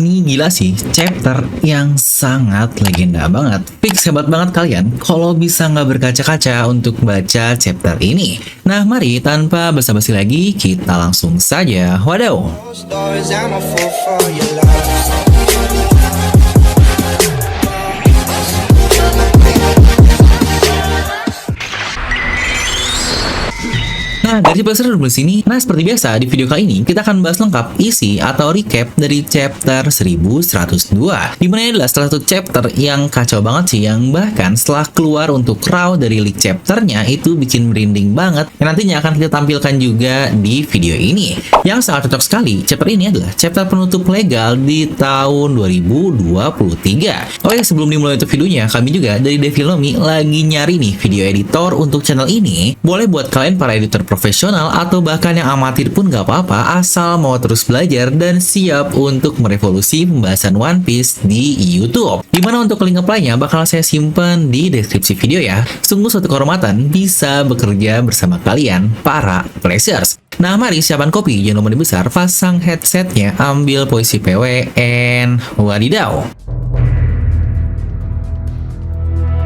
Ini gila sih, chapter yang sangat legenda banget. Fix hebat banget kalian kalau bisa nggak berkaca-kaca untuk baca chapter ini. Nah, mari tanpa basa-basi lagi, kita langsung saja. Wadaw! Nah, dari episode 12 ini, seperti biasa di video kali ini kita akan bahas lengkap isi atau recap dari chapter 1102. Dimana ini adalah salah satu chapter yang kacau banget sih, yang bahkan setelah keluar untuk raw dari leak chapternya itu bikin merinding banget, yang nantinya akan kita tampilkan juga di video ini. Yang sangat cocok sekali, chapter ini adalah chapter penutup legal di tahun 2023. Oke, sebelum dimulai untuk videonya, kami juga dari Devilomi lagi nyari nih video editor untuk channel ini. Boleh buat kalian para editor profesional atau bahkan yang amatir pun gak apa-apa, asal mau terus belajar dan siap untuk merevolusi pembahasan One Piece di YouTube. Dimana untuk link apply-nya bakal saya simpan di deskripsi video ya. Sungguh suatu kehormatan bisa bekerja bersama kalian para Blazers. Nah, mari siapkan kopi, jangan lupa dibesar, pasang headsetnya, ambil posisi PWN, wadidaw.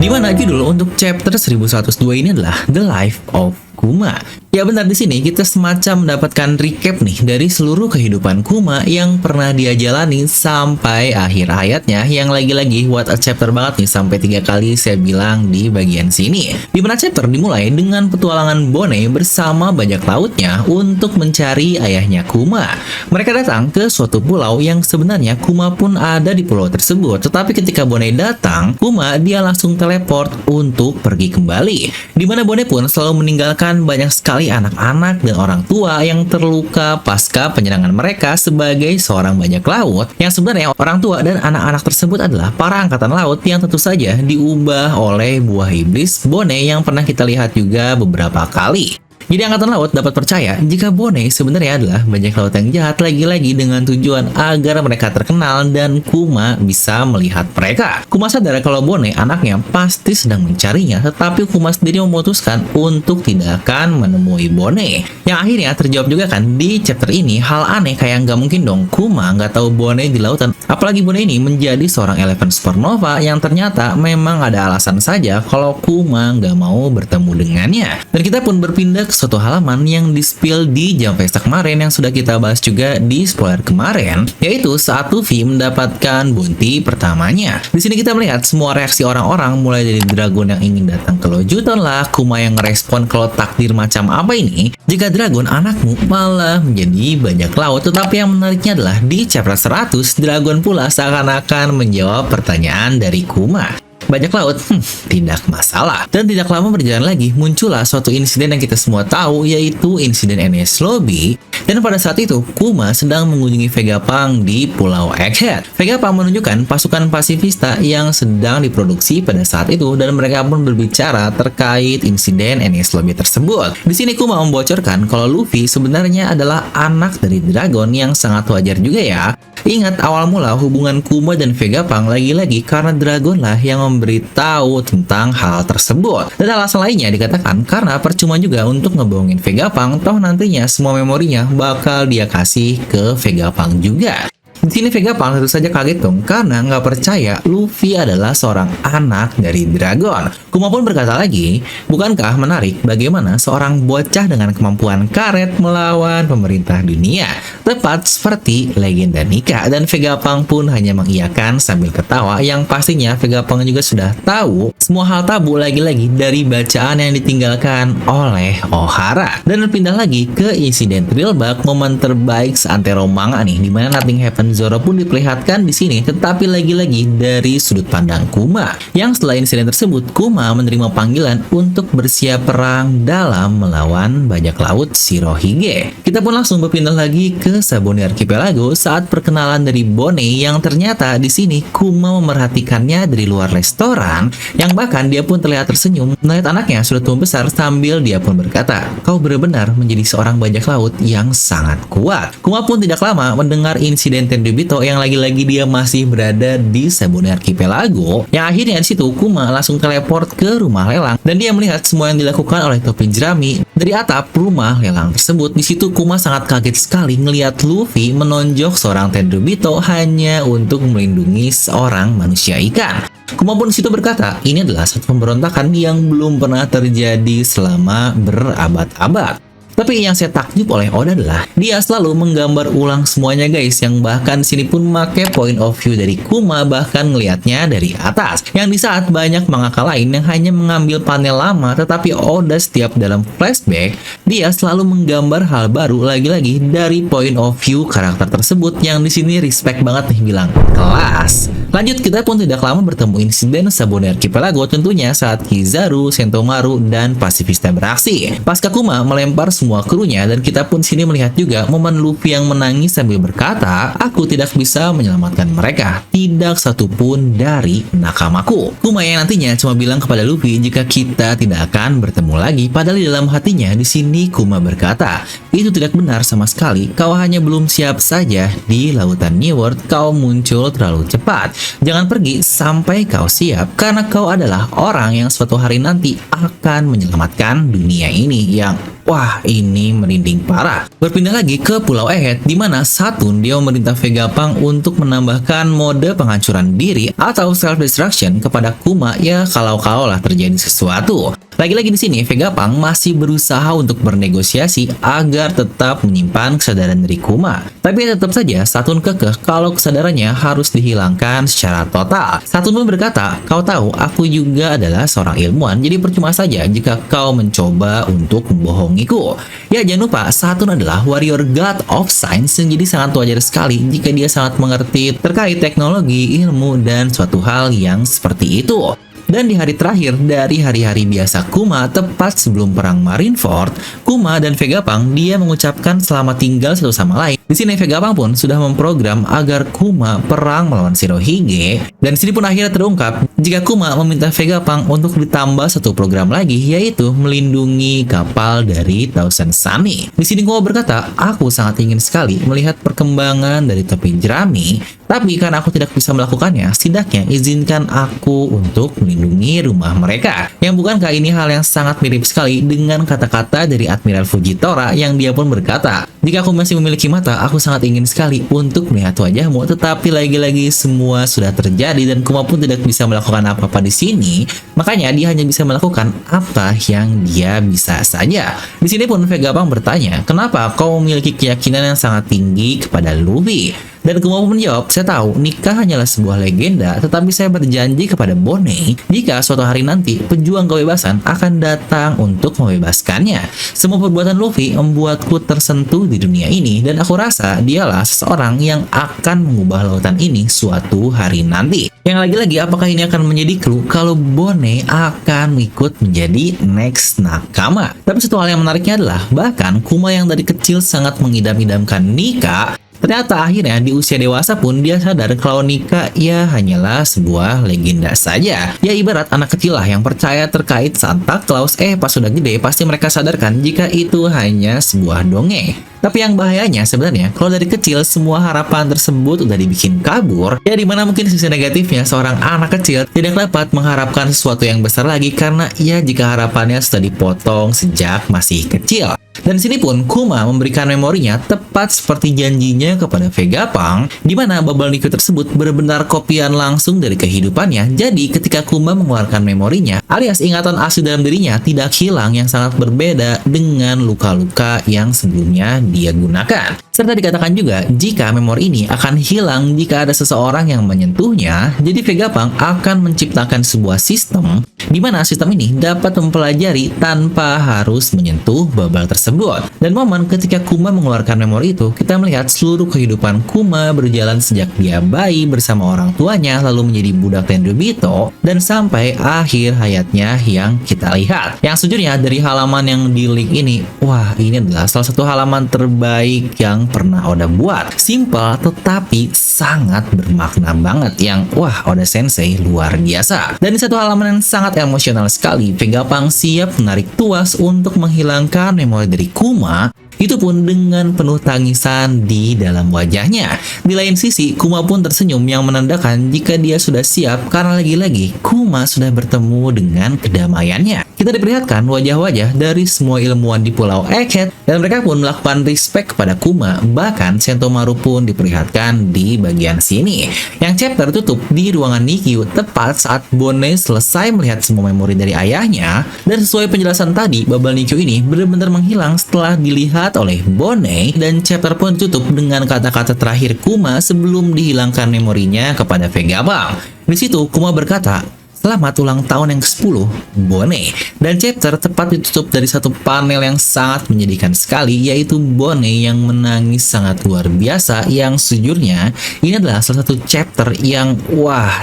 Dimana judul untuk chapter 1102 ini adalah The Life of Kuma. Ya benar, di sini kita semacam mendapatkan recap nih dari seluruh kehidupan Kuma yang pernah dia jalani sampai akhir hayatnya, yang lagi-lagi what a chapter banget nih, sampai 3 kali saya bilang di bagian sini. Di mana chapter dimulai dengan petualangan Bone bersama bajak lautnya untuk mencari ayahnya Kuma. Mereka datang ke suatu pulau yang sebenarnya Kuma pun ada di pulau tersebut, tetapi ketika Bone datang, Kuma dia langsung teleport untuk pergi kembali. Di mana Bone pun selalu meninggalkan banyak sekali anak-anak dan orang tua yang terluka pasca penyerangan mereka sebagai seorang bajak laut, yang sebenarnya orang tua dan anak-anak tersebut adalah para angkatan laut yang tentu saja diubah oleh buah iblis Bone yang pernah kita lihat juga beberapa kali. Jadi angkatan laut dapat percaya jika Bone sebenarnya adalah bajak laut yang jahat, lagi-lagi dengan tujuan agar mereka terkenal dan Kuma bisa melihat mereka. Kuma sadar kalau Bone anaknya pasti sedang mencarinya, tetapi Kuma sendiri memutuskan untuk tidak akan menemui Bone. Yang akhirnya terjawab juga kan di chapter ini, hal aneh kayak nggak mungkin dong Kuma nggak tahu Bone di lautan. Apalagi Bone ini menjadi seorang Eleven Supernova yang ternyata memang ada alasan saja kalau Kuma nggak mau bertemu dengannya. Dan kita pun berpindah ke suatu halaman yang di-spill di Jam Pesta kemarin yang sudah kita bahas juga di spoiler kemarin, yaitu saat Luffy mendapatkan bounty pertamanya. Di sini kita melihat semua reaksi orang-orang, mulai dari Dragon yang ingin datang ke Lojuton lah, Kuma yang ngerespon kalau takdir macam apa ini jika Dragon anakmu malah menjadi bajak laut. Tetapi yang menariknya adalah di chapter 100, Dragon pula seakan-akan menjawab pertanyaan dari Kuma. Bajak laut, tidak masalah. Dan tidak lama berjalan lagi, muncullah suatu insiden yang kita semua tahu, yaitu insiden NS Lobby. Dan pada saat itu, Kuma sedang mengunjungi Vegapunk di Pulau Egghead. Vegapunk menunjukkan pasukan pasifista yang sedang diproduksi pada saat itu, dan mereka pun berbicara terkait insiden NS Lobby tersebut. Di sini Kuma membocorkan kalau Luffy sebenarnya adalah anak dari Dragon, yang sangat wajar juga ya. Ingat awal mula hubungan Kuma dan Vegapunk lagi-lagi karena Dragon lah yang memberitahu tentang hal tersebut. Dan alasan lainnya dikatakan karena percuma juga untuk ngebohongin Vegapunk, toh nantinya semua memorinya bakal dia kasih ke Vegapunk juga. Di sini Vegapunk tentu saja kaget dong karena nggak percaya Luffy adalah seorang anak dari Dragon. Kuma pun berkata lagi, bukankah menarik bagaimana seorang bocah dengan kemampuan karet melawan pemerintah dunia, tepat seperti legenda Nika. Dan Vegapunk pun hanya mengiyakan sambil ketawa, yang pastinya Vegapunk juga sudah tahu semua hal tabu lagi-lagi dari bacaan yang ditinggalkan oleh Ohara. Dan berpindah lagi ke insiden Drillbug, momen terbaik seantero manga nih, dimana Nothing Happened Zoro pun diperlihatkan di sini, tetapi lagi-lagi dari sudut pandang Kuma. Yang setelah insiden tersebut, Kuma menerima panggilan untuk bersiap perang dalam melawan bajak laut Shirohige. Kita pun langsung berpindah lagi ke Saboni Archipelago saat perkenalan dari Bone, yang ternyata di sini Kuma memerhatikannya dari luar restoran, yang bahkan dia pun terlihat tersenyum melihat anaknya sudah tumbuh besar, sambil dia pun berkata, kau benar-benar menjadi seorang bajak laut yang sangat kuat. Kuma pun tidak lama mendengar insiden Tenryubito yang lagi-lagi dia masih berada di Sabune Archipelago, yang akhirnya di situ Kuma langsung teleport ke rumah lelang dan dia melihat semua yang dilakukan oleh topi jerami dari atap rumah lelang tersebut. Di situ Kuma sangat kaget sekali ngelihat Luffy menonjok seorang Tenryubito hanya untuk melindungi seorang manusia ikan. Kuma pun disitu berkata, ini adalah satu pemberontakan yang belum pernah terjadi selama berabad-abad. Tapi yang saya takjub oleh Oda adalah dia selalu menggambar ulang semuanya guys, yang bahkan sini pun make point of view dari Kuma, bahkan ngelihatnya dari atas. Yang di saat banyak mangaka lain yang hanya mengambil panel lama, tetapi Oda setiap dalam flashback dia selalu menggambar hal baru lagi-lagi dari point of view karakter tersebut, yang di sini respect banget nih, bilang kelas. Lanjut, kita pun tidak lama bertemu insiden Sabune Archipelago tentunya saat Kizaru, Sentomaru, dan Pacifista beraksi. Pasca Kuma melempar semua krunya dan kita pun sini melihat juga momen Luffy yang menangis sambil berkata, aku tidak bisa menyelamatkan mereka, tidak satupun dari nakamaku. Kuma yang nantinya cuma bilang kepada Luffy jika kita tidak akan bertemu lagi, padahal di dalam hatinya di sini Kuma berkata, itu tidak benar sama sekali, kau hanya belum siap saja di lautan New World, kau muncul terlalu cepat. Jangan pergi sampai kau siap, karena kau adalah orang yang suatu hari nanti akan menyelamatkan dunia ini. Yang wah, ini merinding parah. Berpindah lagi ke Pulau Ehet, di mana Saturn dia memerintah Vegapunk untuk menambahkan mode penghancuran diri atau self-destruction kepada Kuma ya kalau-kalaulah terjadi sesuatu. Lagi-lagi di sini Vegapunk masih berusaha untuk bernegosiasi agar tetap menyimpan kesadaran dari Kuma. Tapi tetap saja Saturn kekeh kalau kesadarannya harus dihilangkan secara total. Saturn pun berkata, kau tahu aku juga adalah seorang ilmuwan, jadi percuma saja jika kau mencoba untuk membohongiku. Ya jangan lupa Saturn adalah warrior god of science, yang jadi sangat wajar sekali jika dia sangat mengerti terkait teknologi, ilmu, dan suatu hal yang seperti itu. Dan di hari terakhir dari hari-hari biasa Kuma, tepat sebelum perang Marineford, Kuma dan Vegapunk dia mengucapkan selamat tinggal satu sama lain. Di sini Vegapunk pun sudah memprogram agar Kuma perang melawan Shirohige, dan di sini pun akhirnya terungkap jika Kuma meminta Vegapunk untuk ditambah satu program lagi, yaitu melindungi kapal dari Thousand Sunny. Di sini Kuma berkata, aku sangat ingin sekali melihat perkembangan dari topi jerami, tapi karena aku tidak bisa melakukannya, setidaknya izinkan aku untuk melindungi rumah mereka. Yang bukankah ini hal yang sangat mirip sekali dengan kata-kata dari Admiral Fujitora yang dia pun berkata, jika aku masih memiliki mata, aku sangat ingin sekali untuk melihat wajahmu, tetapi lagi-lagi semua sudah terjadi dan Kuma pun tidak bisa melakukan apa-apa di sini. Makanya dia hanya bisa melakukan apa yang dia bisa saja. Di sini pun Vegapunk bertanya, kenapa kau memiliki keyakinan yang sangat tinggi kepada Luffy? Dan Kuma pun menjawab, saya tahu nikah hanyalah sebuah legenda, tetapi saya berjanji kepada Bonnie jika suatu hari nanti pejuang kebebasan akan datang untuk membebaskannya. Semua perbuatan Luffy membuatku tersentuh di dunia ini, dan aku rasa dialah seseorang yang akan mengubah lautan ini suatu hari nanti. Yang lagi-lagi, apakah ini akan menjadi clue kalau Bonnie akan ikut menjadi next nakama? Tapi satu hal yang menariknya adalah, bahkan Kuma yang dari kecil sangat mengidam-idamkan Nika, ternyata akhirnya di usia dewasa pun dia sadar kalau Nika ya hanyalah sebuah legenda saja. Ya ibarat anak kecil lah yang percaya terkait Santa Claus, pas sudah gede pasti mereka sadarkan jika itu hanya sebuah dongeng. Tapi yang bahayanya sebenarnya kalau dari kecil semua harapan tersebut udah dibikin kabur, ya dimana mungkin sisi negatifnya seorang anak kecil tidak dapat mengharapkan sesuatu yang besar lagi karena ya jika harapannya sudah dipotong sejak masih kecil. Dan sini pun Kuma memberikan memorinya tepat seperti janjinya kepada Vegapunk, di mana bubble Nico tersebut benar-benar kopian langsung dari kehidupannya. Jadi ketika Kuma mengeluarkan memorinya, alias ingatan asli dalam dirinya tidak hilang, yang sangat berbeda dengan luka-luka yang sebelumnya dia gunakan. Serta dikatakan juga jika memori ini akan hilang jika ada seseorang yang menyentuhnya. Jadi Vegapunk akan menciptakan sebuah sistem di mana sistem ini dapat mempelajari tanpa harus menyentuh bubble tersebut. Dan momen ketika Kuma mengeluarkan memori itu, kita melihat seluruh kehidupan Kuma berjalan sejak dia bayi bersama orang tuanya, lalu menjadi budak Tenryubito, dan sampai akhir hayatnya yang kita lihat. Yang sejujurnya dari halaman yang di link ini, wah ini adalah salah satu halaman terbaik yang pernah Oda buat. Simple tetapi sangat bermakna banget, yang wah Oda Sensei luar biasa. Dan di satu halaman yang sangat emosional sekali, Vegapunk siap menarik tuas untuk menghilangkan memori dari Kuma Itu pun dengan penuh tangisan di dalam wajahnya. Di lain sisi, Kuma pun tersenyum yang menandakan jika dia sudah siap karena lagi-lagi Kuma sudah bertemu dengan kedamaiannya. Kita diperlihatkan wajah-wajah dari semua ilmuwan di Pulau Egghead dan mereka pun melakukan respect kepada Kuma. Bahkan Sentomaru pun diperlihatkan di bagian sini. Yang chapter tutup di ruangan Nikyu tepat saat Bone selesai melihat semua memori dari ayahnya, dan sesuai penjelasan tadi, bubble Nikyu ini benar-benar menghilang setelah dilihat oleh Bone, dan chapter pun tutup dengan kata-kata terakhir Kuma sebelum dihilangkan memorinya kepada Vegapunk. Di situ Kuma berkata, "Selamat ulang tahun yang ke-10, Bone." Dan chapter tepat ditutup dari satu panel yang sangat menyedihkan sekali, yaitu Bone yang menangis sangat luar biasa, yang sejujurnya ini adalah salah satu chapter yang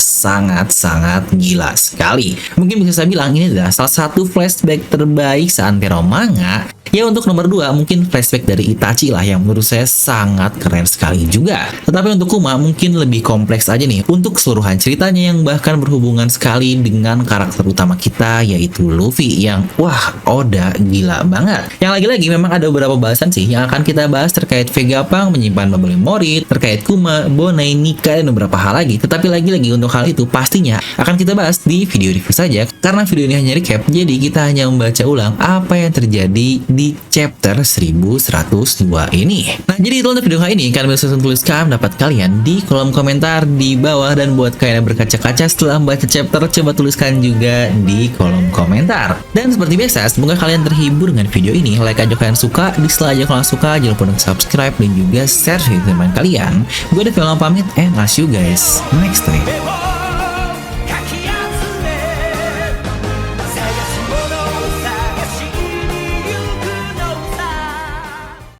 sangat-sangat gila sekali. Mungkin bisa saya bilang ini adalah salah satu flashback terbaik seantero manga. Ya, untuk nomor 2 mungkin flashback dari Itachi lah yang menurut saya sangat keren sekali juga. Tetapi untuk Kuma mungkin lebih kompleks aja nih untuk keseluruhan ceritanya yang bahkan berhubungan sekali dengan karakter utama kita, yaitu Luffy yang Oda gila banget. Yang lagi-lagi memang ada beberapa bahasan sih yang akan kita bahas terkait Vegapunk menyimpan bubble memory, terkait Kuma, Bone, Nika, dan beberapa hal lagi. Tetapi lagi-lagi untuk hal itu pastinya akan kita bahas di video review saja, karena video ini hanya recap, jadi kita hanya membaca ulang apa yang terjadi di chapter 1102 ini. Nah, jadi itu untuk video kali ini. Kalian bisa tuliskan pendapat kalian di kolom komentar di bawah, dan buat kalian yang berkaca-kaca setelah membaca chapter, coba tuliskan juga di kolom komentar. Dan seperti biasa, semoga kalian terhibur dengan video ini. Like aja kalian suka, dislike aja kalau suka, jangan lupa untuk subscribe dan juga share video teman kalian. Gue Devi pamit, and I'll see you guys next time.